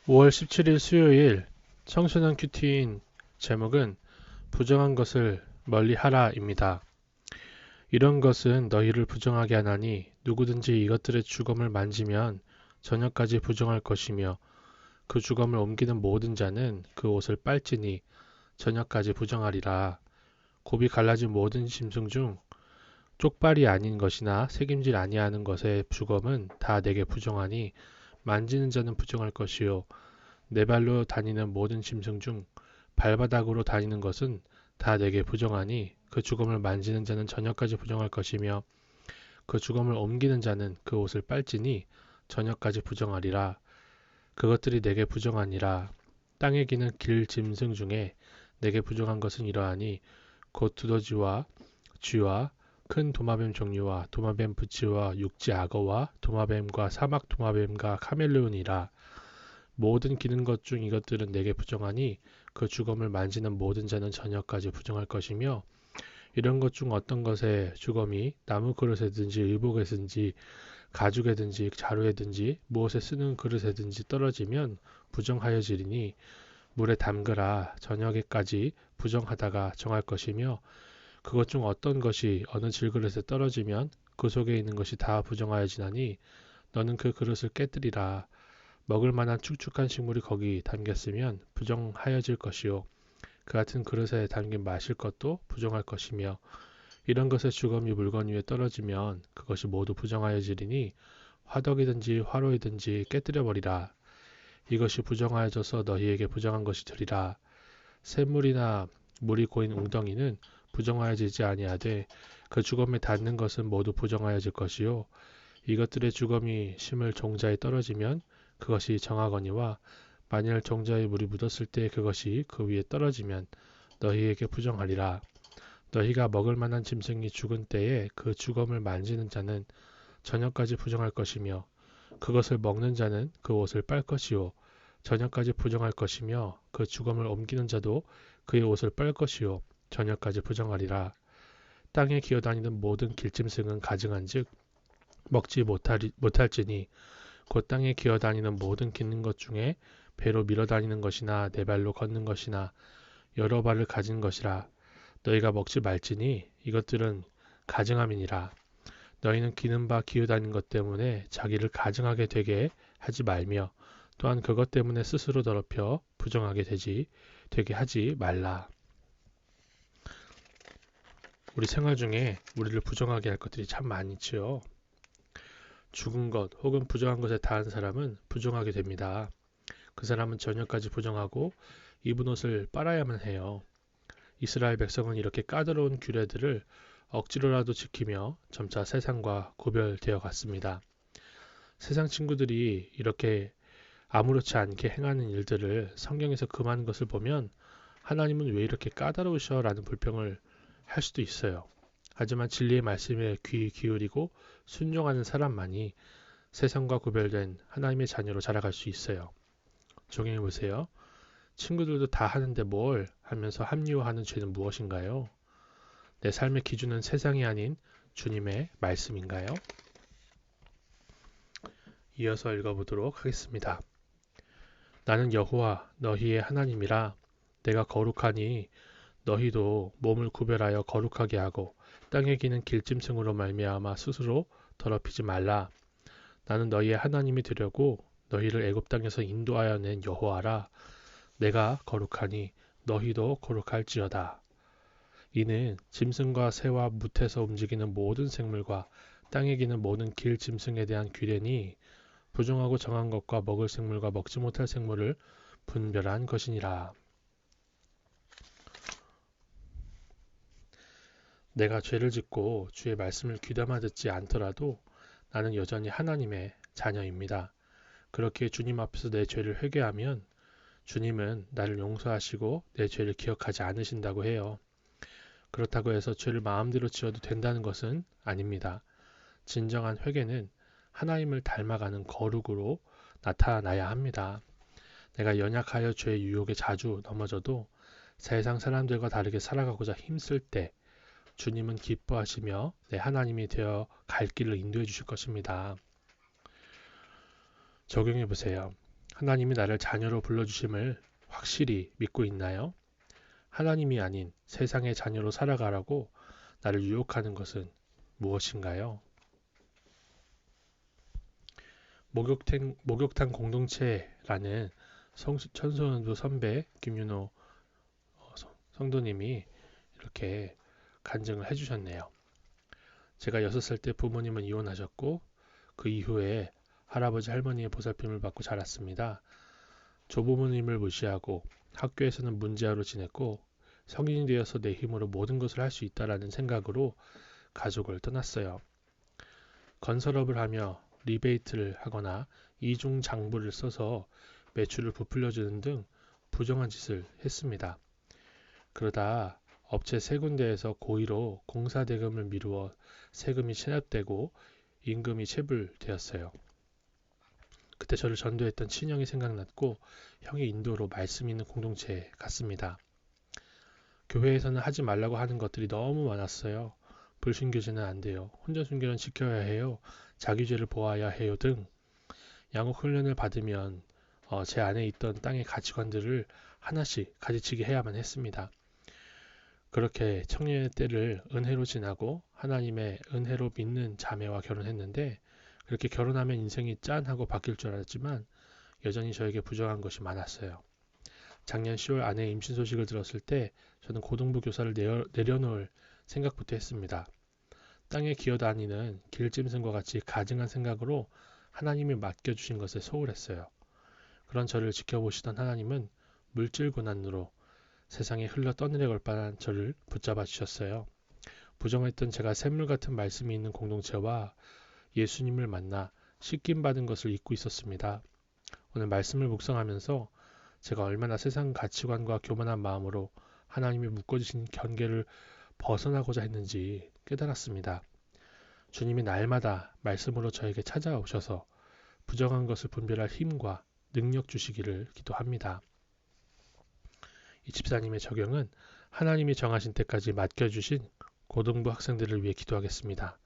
5월 17일 수요일 청소년 큐티인 제목은 부정한 것을 멀리하라입니다. 이런 것은 너희를 부정하게 하나니 누구든지 이것들의 주검을 만지면 저녁까지 부정할 것이며 그 주검을 옮기는 모든 자는 그 옷을 빨지니 저녁까지 부정하리라. 곱이 갈라진 모든 짐승 중 쪽발이 아닌 것이나 새김질 아니하는 것의 주검은 다 내게 부정하니 만지는 자는 부정할 것이요 네 발로 다니는 모든 짐승 중 발바닥으로 다니는 것은 다 내게 부정하니 그 주검을 만지는 자는 저녁까지 부정할 것이며 그 주검을 옮기는 자는 그 옷을 빨지니 저녁까지 부정하리라. 그것들이 내게 부정하니라. 땅에 기는 길 짐승 중에 내게 부정한 것은 이러하니 곧 두더지와 쥐와 큰 도마뱀 종류와 도마뱀 부치와 육지 악어와 도마뱀과 사막 도마뱀과 카멜레온이라. 모든 기는 것 중 이것들은 내게 부정하니 그 주검을 만지는 모든 자는 저녁까지 부정할 것이며 이런 것 중 어떤 것에 주검이 나무 그릇에든지 의복에든지 가죽에든지 자루에든지 무엇에 쓰는 그릇에든지 떨어지면 부정하여지리니 물에 담그라 저녁에까지 부정하다가 정할 것이며 그것 중 어떤 것이 어느 질그릇에 떨어지면 그 속에 있는 것이 다 부정하여지나니 너는 그 그릇을 깨뜨리라. 먹을 만한 축축한 식물이 거기 담겼으면 부정하여질 것이요 그 같은 그릇에 담긴 마실 것도 부정할 것이며 이런 것의 주검이 물건 위에 떨어지면 그것이 모두 부정하여지리니 화덕이든지 화로이든지 깨뜨려 버리라. 이것이 부정하여져서 너희에게 부정한 것이 되리라. 샘물이나 물이 고인 웅덩이는 부정하여지지 아니하되 그 주검에 닿는 것은 모두 부정하여질 것이요 이것들의 주검이 심을 종자에 떨어지면 그것이 정하거니와 만일 종자에 물이 묻었을 때 그것이 그 위에 떨어지면 너희에게 부정하리라. 너희가 먹을 만한 짐승이 죽은 때에 그 주검을 만지는 자는 저녁까지 부정할 것이며 그것을 먹는 자는 그 옷을 빨 것이요 저녁까지 부정할 것이며 그 주검을 옮기는 자도 그의 옷을 빨 것이요 저녁까지 부정하리라. 땅에 기어다니는 모든 길짐승은 가증한즉 먹지 못할지니 곧 땅에 기어다니는 모든 기는 것 중에 배로 밀어다니는 것이나 네 발로 걷는 것이나 여러 발을 가진 것이라. 너희가 먹지 말지니 이것들은 가증함이니라. 너희는 기는 바 기어다니는 것 때문에 자기를 가증하게 되게 하지 말며 또한 그것 때문에 스스로 더럽혀 부정하게 되게 하지 말라. 우리 생활 중에 우리를 부정하게 할 것들이 참 많지요. 죽은 것 혹은 부정한 것에 닿은 사람은 부정하게 됩니다. 그 사람은 저녁까지 부정하고 입은 옷을 빨아야만 해요. 이스라엘 백성은 이렇게 까다로운 규례들을 억지로라도 지키며 점차 세상과 구별되어 갔습니다. 세상 친구들이 이렇게 아무렇지 않게 행하는 일들을 성경에서 금하는 것을 보면 하나님은 왜 이렇게 까다로우셔? 라는 불평을 할 수도 있어요. 하지만 진리의 말씀에 귀 기울이고 순종하는 사람만이 세상과 구별된 하나님의 자녀로 자라갈 수 있어요. 적용해 보세요. 친구들도 다 하는데 뭘 하면서 합리화하는 죄는 무엇인가요? 내 삶의 기준은 세상이 아닌 주님의 말씀인가요? 이어서 읽어보도록 하겠습니다. 나는 여호와 너희의 하나님이라. 내가 거룩하니 너희도 몸을 구별하여 거룩하게 하고 땅에 기는 길짐승으로 말미암아 스스로 더럽히지 말라. 나는 너희의 하나님이 되려고 너희를 애굽 땅에서 인도하여 낸 여호와라. 내가 거룩하니 너희도 거룩할지어다. 이는 짐승과 새와 뭇에서 움직이는 모든 생물과 땅에 기는 모든 길 짐승에 대한 규례니 부정하고 정한 것과 먹을 생물과 먹지 못할 생물을 분별한 것이니라. 내가 죄를 짓고 주의 말씀을 귀담아 듣지 않더라도 나는 여전히 하나님의 자녀입니다. 그렇게 주님 앞에서 내 죄를 회개하면 주님은 나를 용서하시고 내 죄를 기억하지 않으신다고 해요. 그렇다고 해서 죄를 마음대로 지어도 된다는 것은 아닙니다. 진정한 회개는 하나님을 닮아가는 거룩으로 나타나야 합니다. 내가 연약하여 죄의 유혹에 자주 넘어져도 세상 사람들과 다르게 살아가고자 힘쓸 때 주님은 기뻐하시며 내 하나님이 되어 갈 길을 인도해 주실 것입니다. 적용해 보세요. 하나님이 나를 자녀로 불러주심을 확실히 믿고 있나요? 하나님이 아닌 세상의 자녀로 살아가라고 나를 유혹하는 것은 무엇인가요? 목욕탕 공동체라는 천소년부 선배 김윤호 성도님이 이렇게 간증을 해주셨네요. 제가 6살 때 부모님은 이혼하셨고 그 이후에 할아버지 할머니의 보살핌을 받고 자랐습니다. 조부모님을 무시하고 학교에서는 문제아로 지냈고 성인이 되어서 내 힘으로 모든 것을 할 수 있다라는 생각으로 가족을 떠났어요. 건설업을 하며 리베이트를 하거나 이중 장부를 써서 매출을 부풀려주는 등 부정한 짓을 했습니다. 그러다 업체 3군데에서 고의로 공사 대금을 미루어 세금이 체납되고 임금이 체불되었어요. 그때 저를 전도했던 친형이 생각났고 형의 인도로 말씀 있는 공동체에 갔습니다. 교회에서는 하지 말라고 하는 것들이 너무 많았어요. 불순교제는 안 돼요. 혼전순교는 지켜야 해요. 자기죄를 보아야 해요 등 양육 훈련을 받으면 제 안에 있던 땅의 가치관들을 하나씩 가지치기 해야만 했습니다. 그렇게 청년의 때를 은혜로 지나고 하나님의 은혜로 믿는 자매와 결혼했는데 그렇게 결혼하면 인생이 짠하고 바뀔 줄 알았지만 여전히 저에게 부정한 것이 많았어요. 작년 10월 아내의 임신 소식을 들었을 때 저는 고등부 교사를 내려놓을 생각부터 했습니다. 땅에 기어다니는 길짐승과 같이 가증한 생각으로 하나님이 맡겨주신 것에 소홀했어요. 그런 저를 지켜보시던 하나님은 물질 고난으로 세상에 흘러 떠내려 갈 뻔한 저를 붙잡아 주셨어요. 부정했던 제가 샘물 같은 말씀이 있는 공동체와 예수님을 만나 씻김 받은 것을 잊고 있었습니다. 오늘 말씀을 묵상하면서 제가 얼마나 세상 가치관과 교만한 마음으로 하나님이 묶어주신 경계를 벗어나고자 했는지 깨달았습니다. 주님이 날마다 말씀으로 저에게 찾아오셔서 부정한 것을 분별할 힘과 능력 주시기를 기도합니다. 이 집사님의 적용은 하나님이 정하신 때까지 맡겨주신 고등부 학생들을 위해 기도하겠습니다.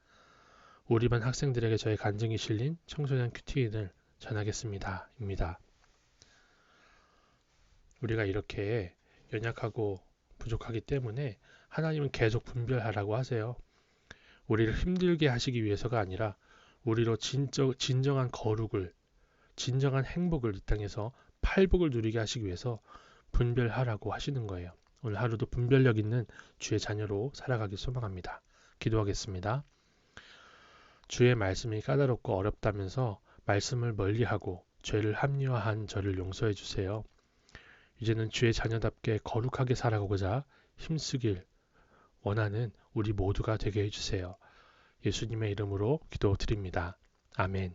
우리 반 학생들에게 저의 간증이 실린 청소년 큐티인을 전하겠습니다. 입니다. 우리가 이렇게 연약하고 부족하기 때문에 하나님은 계속 분별하라고 하세요. 우리를 힘들게 하시기 위해서가 아니라 우리로 진정한 거룩을, 진정한 행복을 이 땅에서 팔복을 누리게 하시기 위해서 분별하라고 하시는 거예요. 오늘 하루도 분별력 있는 주의 자녀로 살아가길 소망합니다. 기도하겠습니다. 주의 말씀이 까다롭고 어렵다면서 말씀을 멀리하고 죄를 합리화한 저를 용서해 주세요. 이제는 주의 자녀답게 거룩하게 살아가고자 힘쓰길 원하는 우리 모두가 되게 해주세요. 예수님의 이름으로 기도드립니다. 아멘.